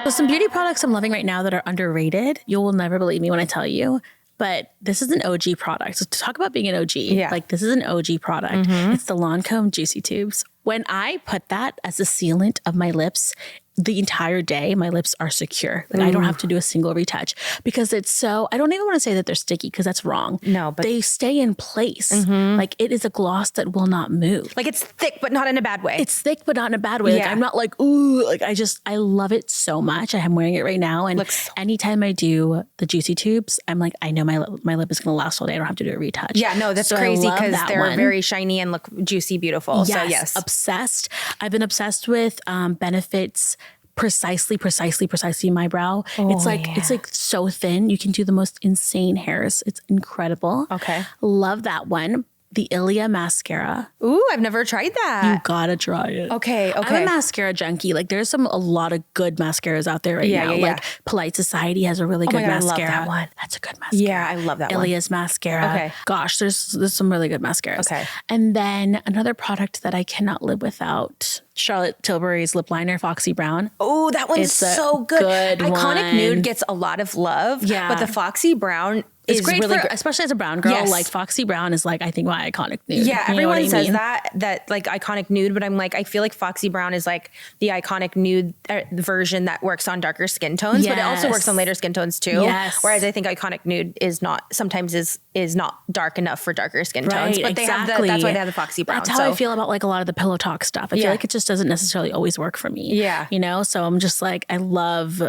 So some beauty products I'm loving right now that are underrated. You will never believe me when I tell you. But this is an OG product. So to talk about being an OG, like this is an OG product. It's the Lancome Juicy Tubes. When I put that as a sealant of my lips, the entire day, my lips are secure. Like I don't have to do a single retouch because it's so, I don't even want to say that they're sticky because that's wrong. No, but they stay in place. Like it is a gloss that will not move. Like it's thick, but not in a bad way. It's thick, but not in a bad way. Like I'm not like, ooh, like I love it so much. I'm wearing it right now. And anytime I do the Juicy Tubes, I'm like, I know my lip is going to last all day. I don't have to do a retouch. Yeah, no, that's crazy because they're very shiny and look juicy, beautiful. Yes, so yes. Obsessed. I've been obsessed with Benefit's precisely my brow. It's like so thin. You can do the most insane hairs. It's incredible. Okay. Love that one. The Ilia mascara. Ooh, I've never tried that. You gotta try it. Okay. I'm a mascara junkie. Like there's a lot of good mascaras out there right now. Like Polite Society has a really good mascara. I love that one. That's a good mascara. Yeah, I love that one. Ilia's mascara. Okay. Gosh, there's some really good mascaras. Okay. And then another product that I cannot live without, Charlotte Tilbury's lip liner, Foxy Brown. Oh, that one's so good. Iconic one. Nude gets a lot of love. Yeah. But the Foxy Brown is great really especially as a brown girl. Like Foxy Brown is like, I think my iconic nude. Yeah, everyone says that like iconic nude, but I'm like, I feel like Foxy Brown is like the iconic nude version that works on darker skin tones, but it also works on later skin tones too. Whereas I think iconic nude is not, sometimes is not dark enough for darker skin tones, but they have that's why they have the Foxy Brown. That's how I feel about like a lot of the Pillow Talk stuff. I feel like it just doesn't necessarily always work for me. Yeah. You know, so I'm just like, I love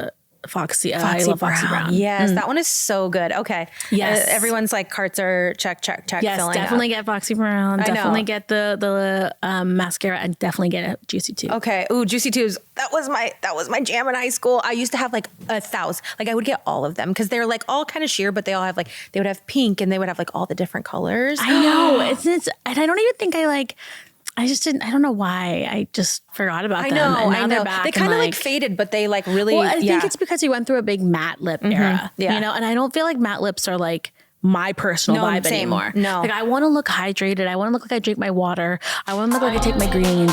Foxy. I love Foxy Brown. Yes, that one is so good. Okay. Yes. Everyone's like carts are check. Yes, filling definitely up. get Foxy Brown. Definitely get the mascara and definitely get a Juicy Tube. Okay. Ooh, Juicy Tubes. That was my jam in high school. I used to have like 1,000. Like I would get all of them because they're like all kind of sheer, but they all have like, they would have pink and they would have like all the different colors. I know. It's and I don't even think I just didn't, I don't know why. I just forgot about them. I know. They're back. They kind of like faded, but they like really. Well, I think it's because we went through a big matte lip era. Yeah. You know, and I don't feel like matte lips are like my personal vibe anymore. No. Like I want to look hydrated. I want to look like I drink my water. I want to look like I take my greens.